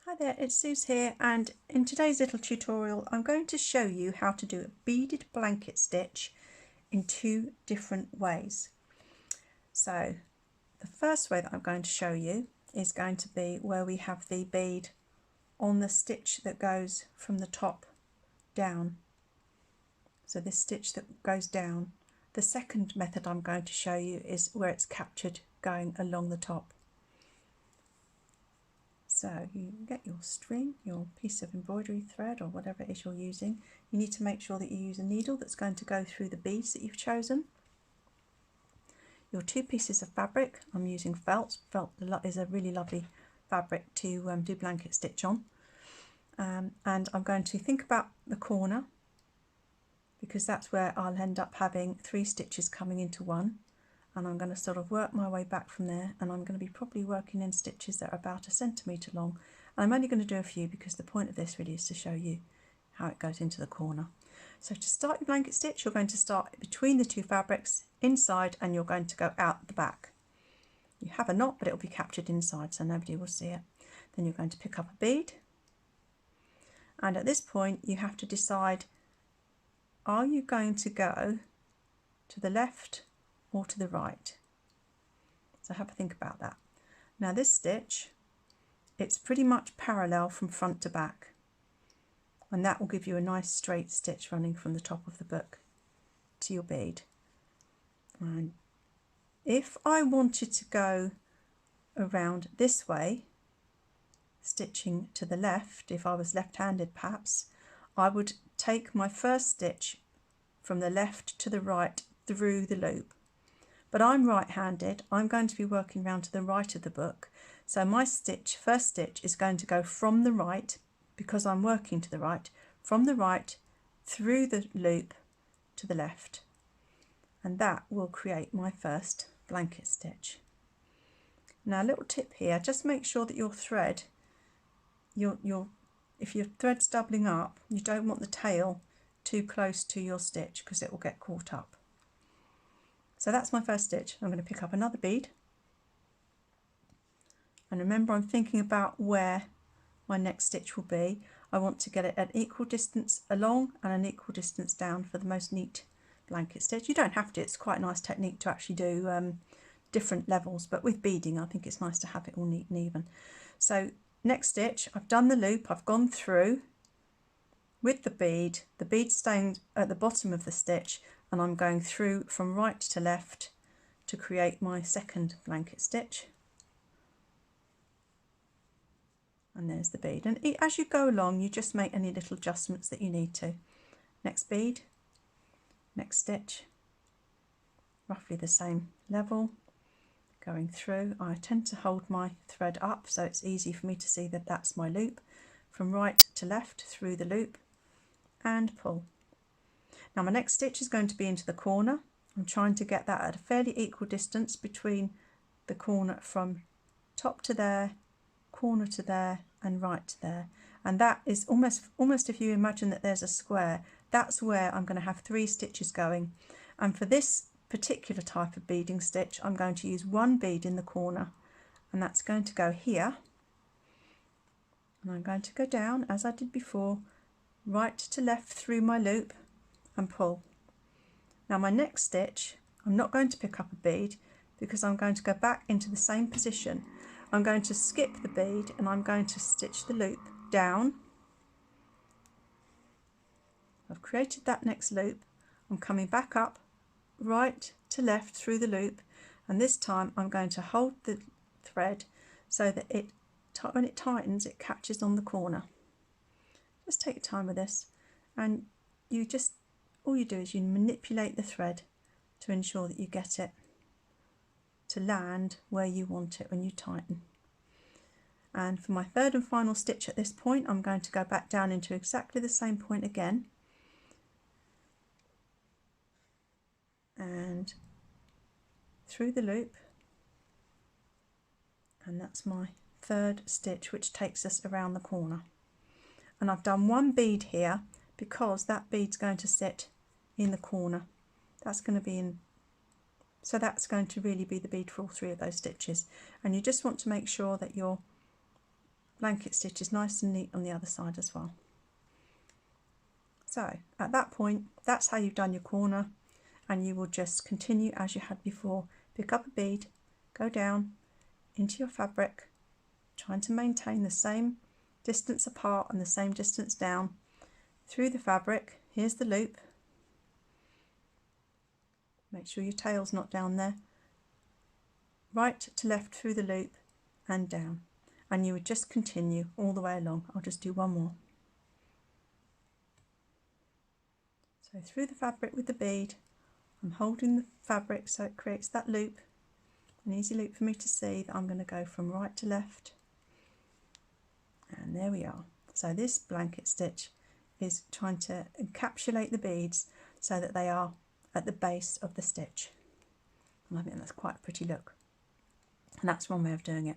Hi there, it's Suze here, and in today's little tutorial I'm going to show you how to do a beaded blanket stitch in two different ways. So the first way that I'm going to show you is going to be where we have the bead on the stitch that goes from the top down. So this stitch that goes down. The second method I'm going to show you is where it's captured going along the top. So you get your string, your piece of embroidery thread or whatever it is you're using. You need to make sure that you use a needle that's going to go through the beads that you've chosen. Your two pieces of fabric, I'm using felt. Felt is a really lovely fabric to do blanket stitch on. And I'm going to think about the corner, because that's where I'll end up having 3 stitches coming into one. And I'm going to sort of work my way back from there, and I'm going to be probably working in stitches that are about 1 centimetre long. And I'm only going to do a few because the point of this really is to show you how it goes into the corner. So to start your blanket stitch, you're going to start between the two fabrics inside, and you're going to go out the back. You have a knot, but it will be captured inside so nobody will see it. Then you're going to pick up a bead, and at this point you have to decide, are you going to go to the left or to the right? So have a think about that. Now this stitch, it's pretty much parallel from front to back, and that will give you a nice straight stitch running from the top of the book to your bead. And if I wanted to go around this way, stitching to the left, if I was left-handed perhaps, I would take my first stitch from the left to the right through the loop. But I'm right-handed, I'm going to be working round to the right of the book, so my first stitch is going to go from the right, because I'm working to the right, from the right through the loop to the left, and that will create my first blanket stitch. Now a little tip here, just make sure that your thread, if your thread's doubling up, you don't want the tail too close to your stitch because it will get caught up. So that's my first stitch. I'm going to pick up another bead, and remember I'm thinking about where my next stitch will be. I want to get it at equal distance along and an equal distance down for the most neat blanket stitch. You don't have to, it's quite a nice technique to actually do different levels, but with beading I think it's nice to have it all neat and even. So next stitch, I've done the loop, I've gone through with the bead staying at the bottom of the stitch, and I'm going through from right to left to create my second blanket stitch. And there's the bead, and as you go along you just make any little adjustments that you need to. Next bead, next stitch, roughly the same level, going through. I tend to hold my thread up so it's easy for me to see that that's my loop, from right to left through the loop, and pull. Now my next stitch is going to be into the corner. I'm trying to get that at a fairly equal distance between the corner from top to there, corner to there, and right to there. And that is almost if you imagine that there's a square, that's where I'm going to have 3 stitches going. And for this particular type of beading stitch, I'm going to use 1 bead in the corner, and that's going to go here. And I'm going to go down as I did before, right to left through my loop, and pull. Now my next stitch, I'm not going to pick up a bead because I'm going to go back into the same position. I'm going to skip the bead and I'm going to stitch the loop down. I've created that next loop. I'm coming back up, right to left through the loop, and this time I'm going to hold the thread so that when it tightens it catches on the corner. Just take your time with this, and all you do is you manipulate the thread to ensure that you get it to land where you want it when you tighten. And for my third and final stitch at this point, I'm going to go back down into exactly the same point again, and through the loop, and that's my third stitch, which takes us around the corner. And I've done 1 bead here because that bead's going to sit in the corner. That's going to be in, so that's going to really be the bead for all 3 of those stitches. And you just want to make sure that your blanket stitch is nice and neat on the other side as well. So at that point, that's how you've done your corner, and you will just continue as you had before. Pick up a bead, go down into your fabric, trying to maintain the same distance apart and the same distance down through the fabric. Here's the loop. Make sure your tail's not down there. Right to left through the loop and down. And you would just continue all the way along. I'll just do one more. So through the fabric with the bead, I'm holding the fabric so it creates that loop, an easy loop for me to see that I'm going to go from right to left. And there we are. So this blanket stitch is trying to encapsulate the beads so that they are at the base of the stitch. And I think that's quite a pretty look. And that's one way of doing it.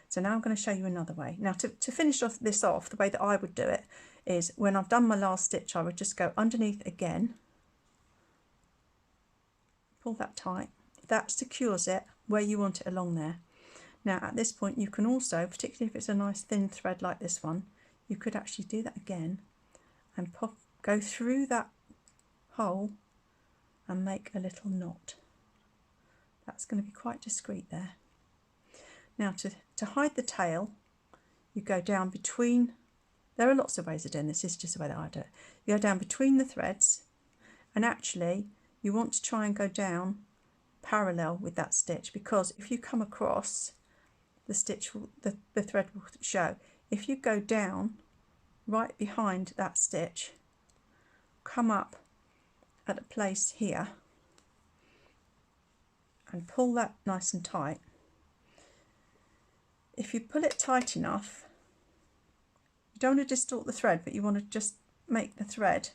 So now I'm going to show you another way. Now to finish off this off, the way that I would do it is when I've done my last stitch, I would just go underneath again, pull that tight. That secures it where you want it along there. Now at this point you can also, particularly if it's a nice thin thread like this one, you could actually do that again and go through that hole and make a little knot. That's going to be quite discreet there. Now to hide the tail, you go down between, there are lots of ways of doing this, this is just the way that I do it. You go down between the threads, and actually you want to try and go down parallel with that stitch, because if you come across, the stitch will, the thread will show. If you go down right behind that stitch, come up at a place here and pull that nice and tight. If you pull it tight enough, you don't want to distort the thread, but you want to just make the thread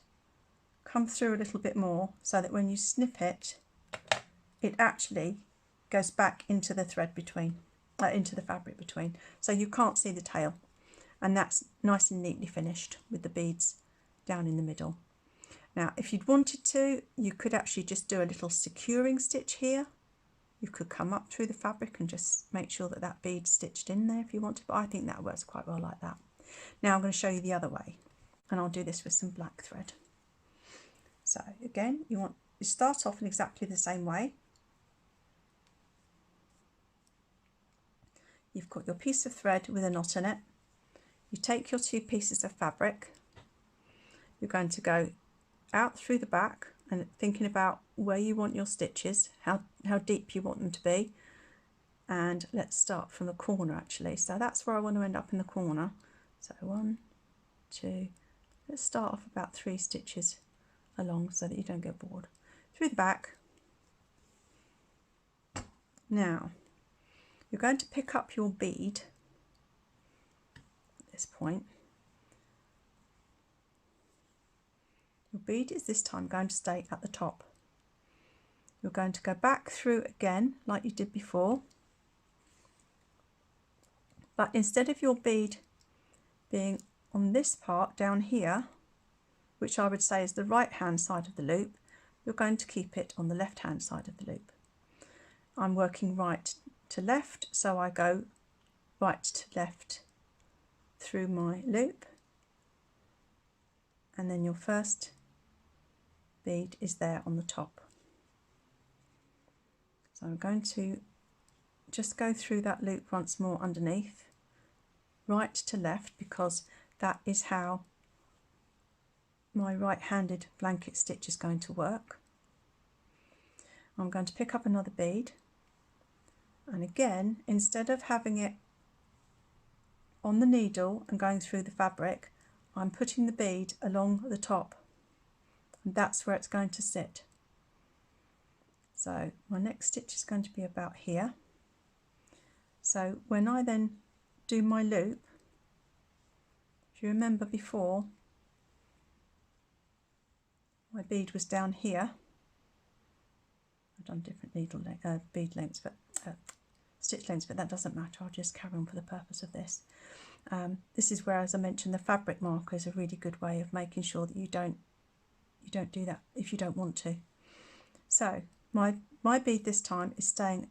come through a little bit more so that when you snip it, it actually goes back into the thread between, into the fabric between, so you can't see the tail. And that's nice and neatly finished with the beads down in the middle. Now if you'd wanted to, you could actually just do a little securing stitch here. You could come up through the fabric and just make sure that that bead's stitched in there if you want to, but I think that works quite well like that. Now I'm going to show you the other way, and I'll do this with some black thread. So again, you start off in exactly the same way. You've got your piece of thread with a knot in it. You take your two pieces of fabric. You're going to go out through the back and thinking about where you want your stitches, how deep you want them to be. And let's start from the corner actually. So that's where I want to end up in the corner. So 1, 2, let's start off about 3 stitches along so that you don't get bored. Through the back. Now you're going to pick up your bead at this point. Your bead is this time going to stay at the top. You're going to go back through again like you did before, but instead of your bead being on this part down here, which I would say is the right hand side of the loop, you're going to keep it on the left hand side of the loop. I'm working right to left, so I go right to left through my loop, and then your first bead is there on the top. So I'm going to just go through that loop once more underneath, right to left, because that is how my right-handed blanket stitch is going to work. I'm going to pick up another bead, and again, instead of having it on the needle and going through the fabric, I'm putting the bead along the top, and that's where it's going to sit. So my next stitch is going to be about here. So when I then do my loop, if you remember before, my bead was down here. I've done different needle bead lengths, but stitch lengths, but that doesn't matter. I'll just carry on for the purpose of this. This is where, as I mentioned, the fabric marker is a really good way of making sure that you don't do that if you don't want to. So my bead this time is staying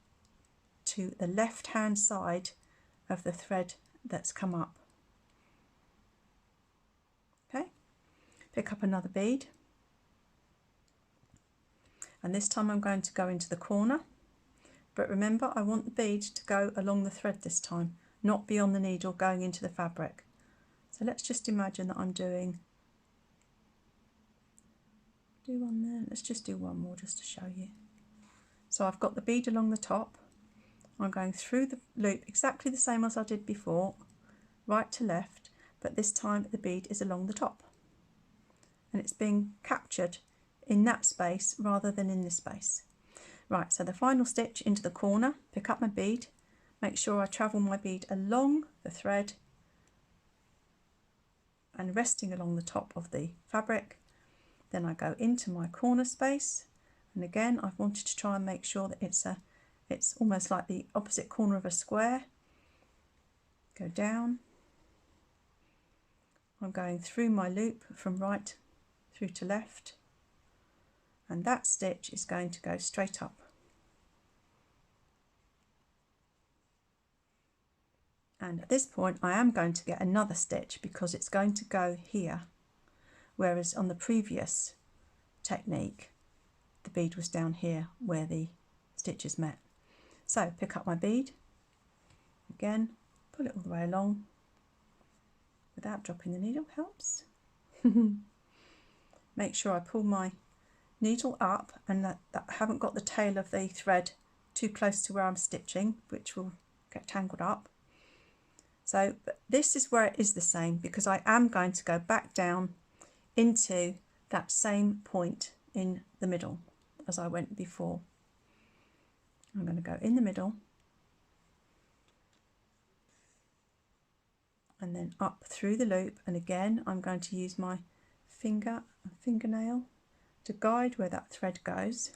to the left hand side of the thread that's come up pick up another bead, and this time I'm going to go into the corner, but remember I want the bead to go along the thread this time, not beyond the needle going into the fabric. So let's just imagine that I'm doing one there. Let's just do one more just to show you. So I've got the bead along the top. I'm going through the loop exactly the same as I did before, right to left, but this time the bead is along the top and it's being captured in that space rather than in this space. Right, so the final stitch into the corner, pick up my bead, make sure I travel my bead along the thread and resting along the top of the fabric. Then I go into my corner space, and again I've wanted to try and make sure that it's almost like the opposite corner of a square. Go down. I'm going through my loop from right through to left, and that stitch is going to go straight up. And at this point I am going to get another stitch because it's going to go here, whereas on the previous technique the bead was down here where the stitches met. So pick up my bead, again pull it all the way along without dropping the needle, helps. Make sure I pull my needle up and that I haven't got the tail of the thread too close to where I'm stitching, which will get tangled up. So but this is where it is the same, because I am going to go back down into that same point in the middle as I went before. I'm going to go in the middle and then up through the loop, and again I'm going to use my fingernail to guide where that thread goes,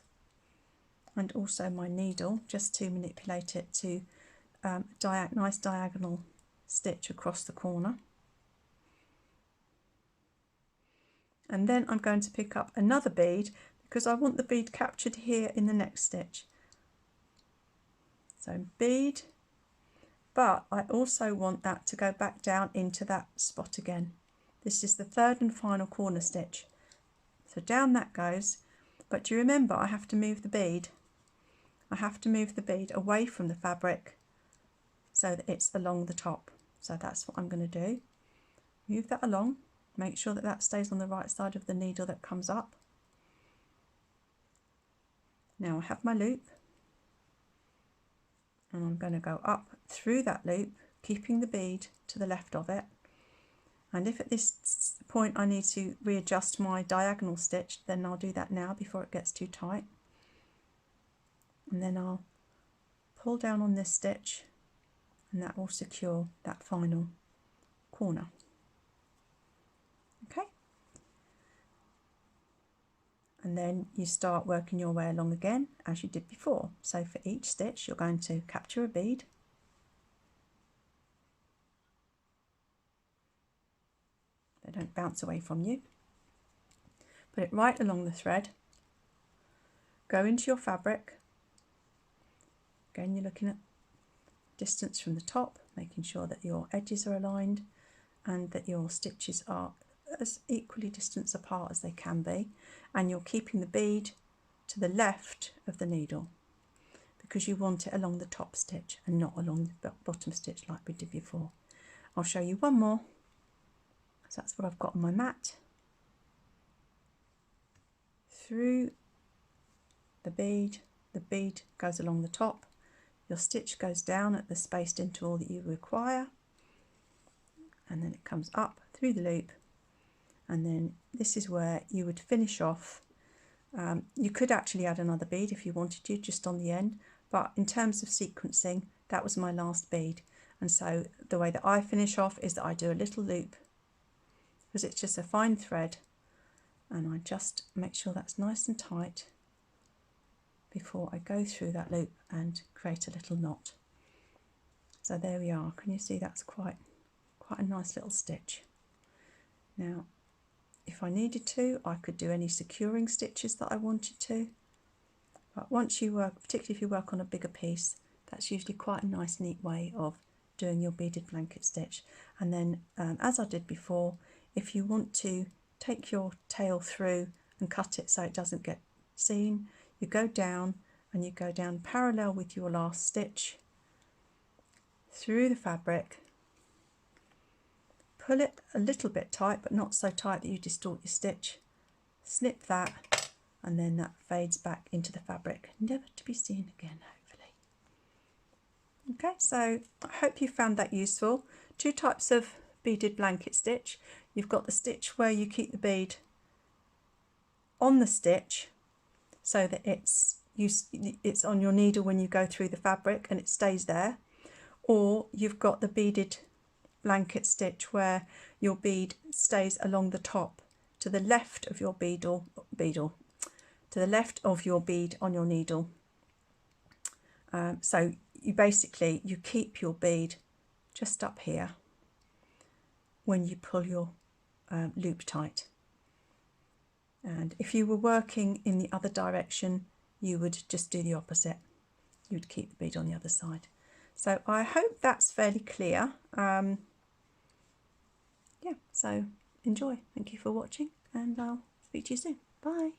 and also my needle just to manipulate it to nice diagonal stitch across the corner. And then I'm going to pick up another bead because I want the bead captured here in the next stitch. So bead, but I also want that to go back down into that spot again. This is the third and final corner stitch. So down that goes, but do you remember I have to move the bead? I have to move the bead away from the fabric so that it's along the top. So that's what I'm going to do. Move that along, make sure that that stays on the right side of the needle that comes up. Now I have my loop, and I'm going to go up through that loop, keeping the bead to the left of it. And if at this point I need to readjust my diagonal stitch, then I'll do that now before it gets too tight. And then I'll pull down on this stitch, and that will secure that final corner. Okay. And then you start working your way along again as you did before. So for each stitch you're going to capture a bead, they don't bounce away from you, put it right along the thread, go into your fabric. Again you're looking at distance from the top, making sure that your edges are aligned and that your stitches are as equally distanced apart as they can be, and you're keeping the bead to the left of the needle because you want it along the top stitch and not along the bottom stitch like we did before. I'll show you one more. So that's what I've got on my mat. Through the bead goes along the top, your stitch goes down at the spaced interval that you require, and then it comes up through the loop, and then this is where you would finish off. You could actually add another bead if you wanted to, just on the end, but in terms of sequencing, that was my last bead. And so the way that I finish off is that I do a little loop, because it's just a fine thread, and I just make sure that's nice and tight before I go through that loop and create a little knot. So there we are. Can you see that's quite a nice little stitch? Now if I needed to, I could do any securing stitches that I wanted to, but once you work, particularly if you work on a bigger piece, that's usually quite a nice neat way of doing your beaded blanket stitch. And then as I did before, if you want to take your tail through and cut it so it doesn't get seen. You go down and you go down parallel with your last stitch through the fabric. Pull it a little bit tight, but not so tight that you distort your stitch. Snip that, and then that fades back into the fabric, never to be seen again, hopefully. Okay, so I hope you found that useful. Two types of beaded blanket stitch. You've got the stitch where you keep the bead on the stitch so that it's on your needle when you go through the fabric and it stays there, or you've got the beaded blanket stitch where your bead stays along the top to the left of your to the left of your bead on your needle. So you keep your bead just up here when you pull your loop tight. And if you were working in the other direction, you would just do the opposite. You would keep the bead on the other side. So I hope that's fairly clear. Yeah, so enjoy. Thank you for watching, and I'll speak to you soon. Bye.